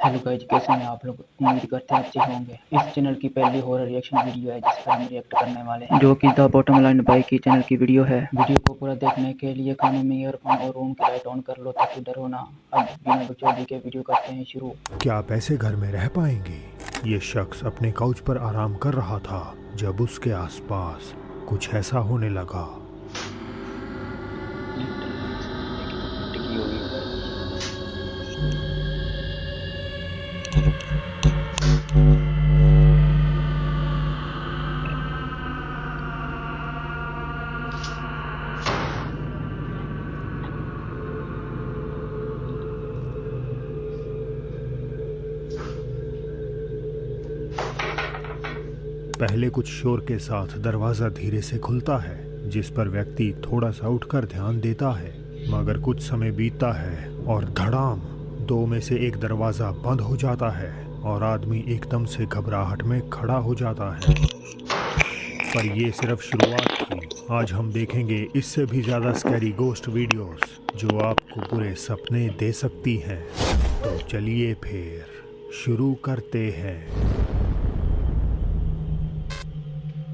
Hello guys, कैसे हैं आप लोग। उम्मीद करते हैं अच्छे होंगे। इस चैनल की पहली हॉरर रिएक्शन वीडियो है जिस पर हम रिएक्ट करने वाले हैं, जो कि द बॉटम लाइन बाई की चैनल की वीडियो है। वीडियो को पूरा देखने के लिए कानों में ईयरफोन और रूम की लाइट ऑन कर लो ताकि डरो ना। अब बिना बकचोदी के वीडियो करते हैं शुरू। क्या आप ऐसे घर में रह पाएंगे? ये शख्स अपने काउच पर आराम कर रहा था जब उसके आसपास कुछ ऐसा होने लगा। पहले कुछ शोर के साथ दरवाजा धीरे से खुलता है, जिस पर व्यक्ति थोड़ा सा उठकर ध्यान देता है। मगर कुछ समय बीतता है और धड़ाम, दो में से एक दरवाजा बंद हो जाता है और आदमी एकदम से घबराहट में खड़ा हो जाता है। पर ये सिर्फ शुरुआत थी। आज हम देखेंगे इससे भी ज़्यादा स्कैरी गोस्ट वीडियोस जो आपको पूरे सपने दे सकती हैं। तो चलिए फिर शुरू करते हैं।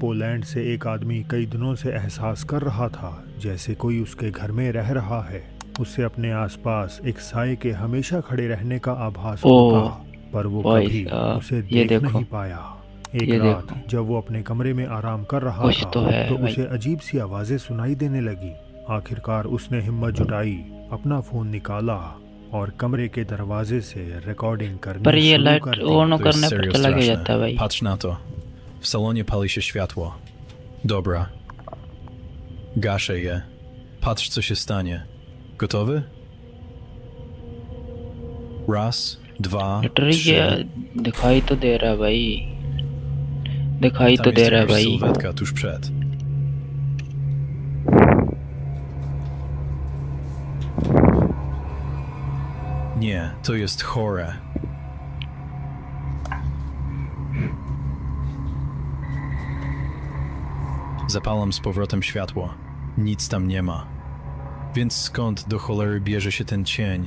पोलैंड से एक आदमी कई दिनों से एहसास कर रहा था जैसे कोई उसके घर में रह रहा है। उसे अपने आसपास एक साए के हमेशा खड़े रहने का आभास होता, पर वो कभी उसे देख नहीं पाया। एक रात जब वो अपने कमरे में आराम कर रहा था तो उसे अजीब सी आवाजें सुनाई देने लगी। आखिरकार उसने हिम्मत जुटाई, अपना फोन निकाला और कमरे के दरवाजे से रिकॉर्डिंग करनी शुरू कर दी। Patrz na to. W salonie pali się światło. Dobra. Gaszę je. Patrz, co się stanie. Gotowy? Raz, dwa, trzy. दिखाई तो दे रहा है भाई, दिखाई तो दे रहा है भाई। Sylwetka tuż przed. Nie, to jest chore. Zapalam z powrotem światło. Nic tam nie ma. Więc skąd do cholery bierze się ten cień?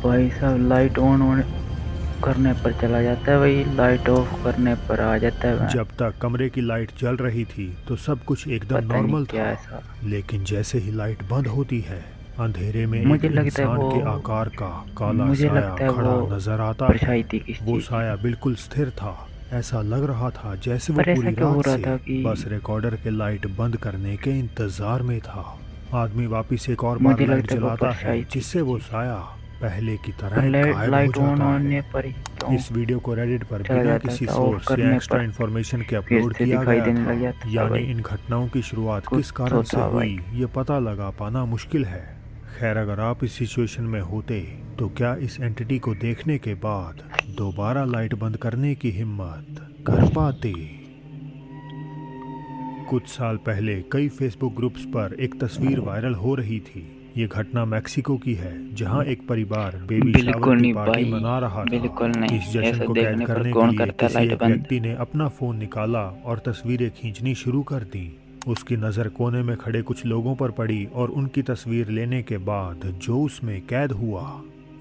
भाई साहब, लाइट ऑन करने पर चला जाता है भाई, लाइट ऑफ करने पर आ जाता है। जब तक कमरे की लाइट जल रही थी तो सब कुछ एकदम नॉर्मल था, लेकिन जैसे ही लाइट बंद होती है, अंधेरे में एक इंसान के आकार का काला साया खड़ा नजर आता है। वो साया बिल्कुल स्थिर था। ऐसा लग रहा था जैसे वो पूरी रात से बस रिकॉर्डर के लाइट बंद करने के इंतजार में था। आदमी वापिस एक और बार लाइट जलाता है जिससे वो साया पहले की तरह गायब हो जाता है। इस वीडियो को रेडिट पर बिना किसी सोर्स या एक्स्ट्रा इन्फॉर्मेशन के अपलोड किया गया था। यानी इन घटनाओं की शुरुआत किस कारण से हुई ये पता लगा पाना मुश्किल है। खैर, अगर आप इस सिचुएशन में होते तो क्या इस एंटिटी को देखने के बाद दोबारा लाइट बंद करने की हिम्मत कर पाते? कुछ साल पहले कई फेसबुक ग्रुप्स पर एक तस्वीर वायरल हो रही थी। ये घटना मैक्सिको की है, जहां एक परिवार बेबी शावर की पार्टी मना रहा था। इस जश्न को कैद करने के लिए किसी एक व्यक्ति ने अपना फोन निकाला और तस्वीरें खींचनी शुरू कर दी। उसकी नज़र कोने में खड़े कुछ लोगों पर पड़ी और उनकी तस्वीर लेने के बाद जो उसमें कैद हुआ,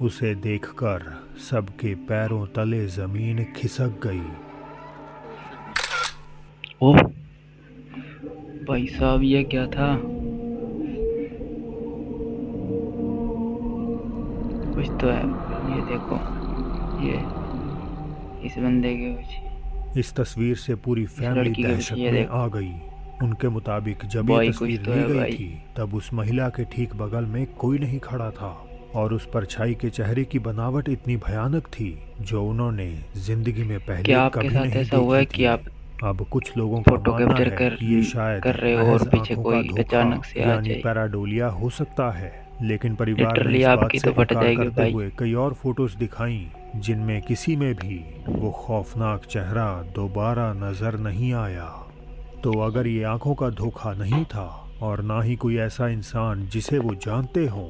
उसे देखकर सबके पैरों तले जमीन खिसक गई। ओह भाई साहब, ये क्या था? कुछ तो है, ये देखो, ये इस बंदे के कुछ। इस तस्वीर से पूरी फैमिली दहशत में आ गई। उनके मुताबिक जब ये तस्वीर ली गई थी तब उस महिला के ठीक बगल में कोई नहीं खड़ा था और उस परछाई के चेहरे की बनावट इतनी भयानक थी जो उन्होंने जिंदगी में पहले कभी नहीं देखी थी। अब कुछ लोगों का मानना है कि ये शायद महज आंखों का धोखा यानी पैराडोलिया हो सकता है, लेकिन परिवार ने इस बात से इनकार करते हुए कई और फोटोज दिखाई जिनमें किसी में भी वो खौफनाक चेहरा दोबारा नजर नहीं आया। तो अगर ये आंखों का धोखा नहीं था और ना ही कोई ऐसा इंसान जिसे वो जानते हों,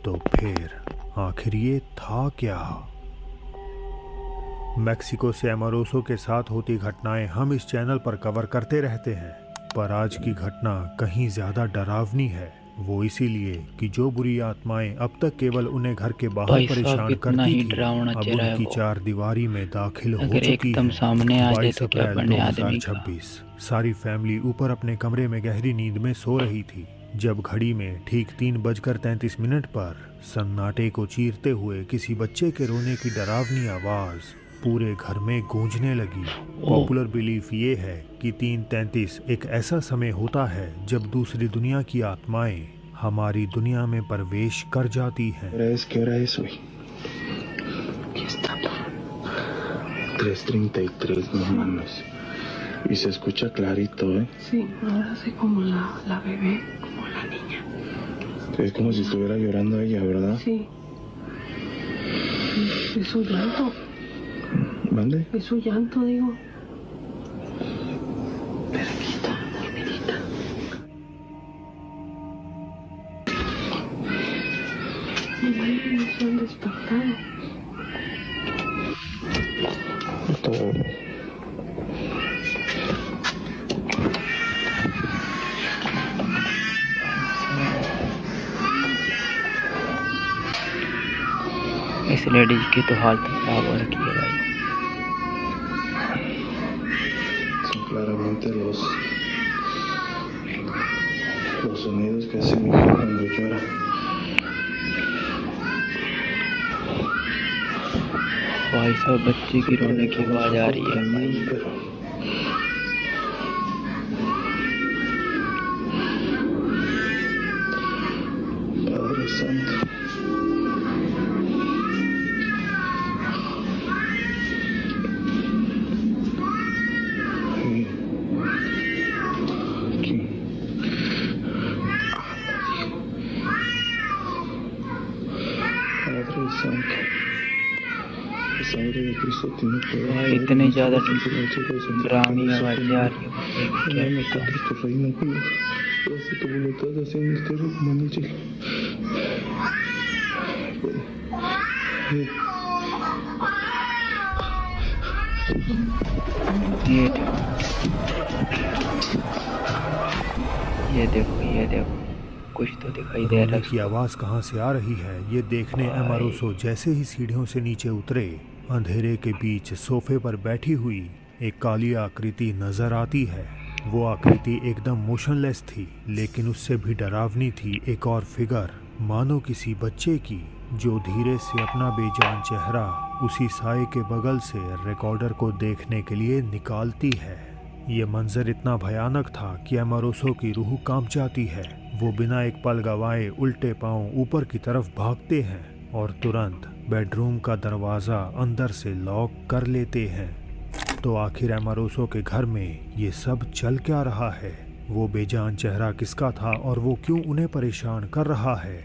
तो फिर आखिर ये था क्या? मैक्सिको से एमोरोसो के साथ होती घटनाएं हम इस चैनल पर कवर करते रहते हैं, पर आज की घटना कहीं ज़्यादा डरावनी है। वो इसीलिए कि जो बुरी आत्माएं अब तक केवल उन्हें घर के बाहर परेशान करती थी, अब उनकी चार दीवारी में दाखिल हो चुकी है। सामने आ जाए 22 तो क्या अप्रैल बने आदमी का। 2026 सारी फैमिली ऊपर अपने कमरे में गहरी नींद में सो रही थी जब घड़ी में ठीक 3:33 पर सन्नाटे को चीरते हुए किसी बच्चे के रोने की डरावनी आवाज पूरे घर में गूंजने लगी। पॉपुलर बिलीफ ये है कि 3:33 एक ऐसा समय होता है जब दूसरी दुनिया की आत्माएं हमारी दुनिया में प्रवेश कर जाती हैं। ¿Qué hora es hoy? 3:33, no mames. Y se escucha clarito, ¿eh? Sí, ahora sé como la bebé, como la niña. Es como si estuviera llorando ella, ¿verdad? Sí. Es su llanto. ¿Mande? Es su llanto, digo. Pero aquí está, dormidita. No se han despertado. Todo. इस ladies की तो हालत खराब हो रखी है भाई। Son claramente los sonidos que hace mi hija cuando llora. भाई साहब बच्चे की रोने की आवाज आ रही है भाई। Pero Padre Santo. Aquí. Padre Santo. La sangre de Cristo tiene poder. भाई इतनी ज्यादा डरावनी आवाजें आ रही है बच्चे की, क्या Amén, पता। tu reino, Dios. Hace tu voluntad así en el cielo como en el cielo. ये देखो कुछ तो दिखाई दे रहा रोने है की आवाज कहाँ से आ रही है ये देखने एमारोसो जैसे ही सीढ़ियों से नीचे उतरे, अंधेरे के बीच सोफे पर बैठी हुई एक काली आकृति नजर आती है। वो आकृति एकदम मोशनलेस थी, लेकिन उससे भी डरावनी थी एक और फिगर, मानो किसी बच्चे की, जो धीरे से अपना बेजान चेहरा उसी साए के बगल से रिकॉर्डर को देखने के लिए निकालती है। ये मंजर इतना भयानक था कि एमारोसो की रूह कांप जाती है। वो बिना एक पल गवाए उल्टे पांव ऊपर की तरफ भागते हैं और तुरंत बेडरूम का दरवाज़ा अंदर से लॉक कर लेते हैं। तो आखिर एमारोसो के घर में ये सब चल क्या रहा है? वो बेजान चेहरा किसका था और वो क्यों उन्हें परेशान कर रहा है?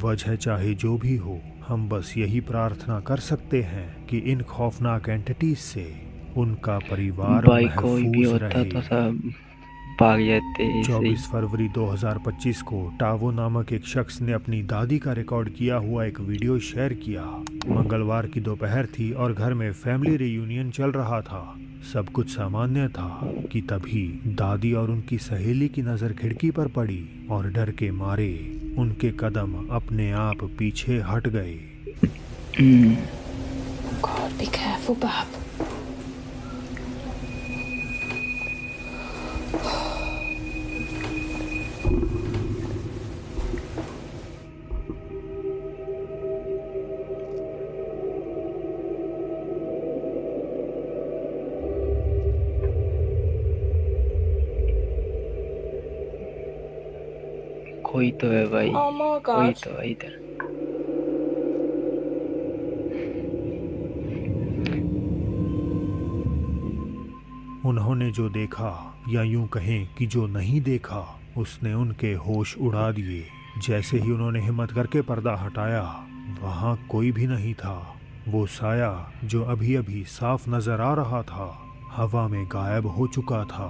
वजह चाहे जो भी हो, हम बस यही प्रार्थना कर सकते हैं कि इन खौफनाक एंटिटीज से उनका परिवार भाई कोई भी महफूज होता रहे। तो सब भाग जाते ऐसे ही। 24 फरवरी 2025 को टावो नामक एक शख्स ने अपनी दादी का रिकॉर्ड किया हुआ एक वीडियो शेयर किया। मंगलवार की दोपहर थी और घर में फैमिली रियूनियन चल रहा था। सब कुछ सामान्य था कि तभी दादी और उनकी सहेली की नज़र खिड़की पर पड़ी और डर के मारे उनके कदम अपने आप पीछे हट गए। God, be careful, Bab. कोई तो है भाई, Oh my कोई God. तो है इधर। उन्होंने जो देखा, या यूं कहें कि जो नहीं देखा, उसने उनके होश उड़ा दिए। जैसे ही उन्होंने हिम्मत करके पर्दा हटाया, वहां कोई भी नहीं था। वो साया जो अभी अभी साफ नजर आ रहा था, हवा में गायब हो चुका था।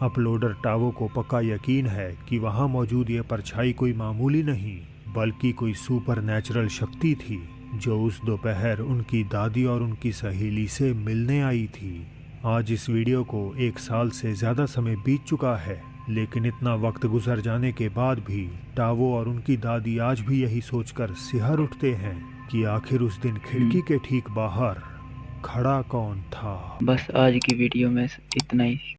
अपलोडर टावो को पक्का यकीन है कि वहां मौजूद ये परछाई कोई मामूली नहीं, बल्कि कोई सुपर नेचुरल शक्ति थी जो उस दोपहर उनकी दादी और उनकी सहेली से मिलने आई थी। आज इस वीडियो को 1 साल से ज़्यादा समय बीत चुका है, लेकिन इतना वक्त गुजर जाने के बाद भी टावो और उनकी दादी आज भी यही सोचकर सिहर उठते हैं कि आखिर उस दिन खिड़की के ठीक बाहर खड़ा कौन था। बस आज की वीडियो में इतना ही।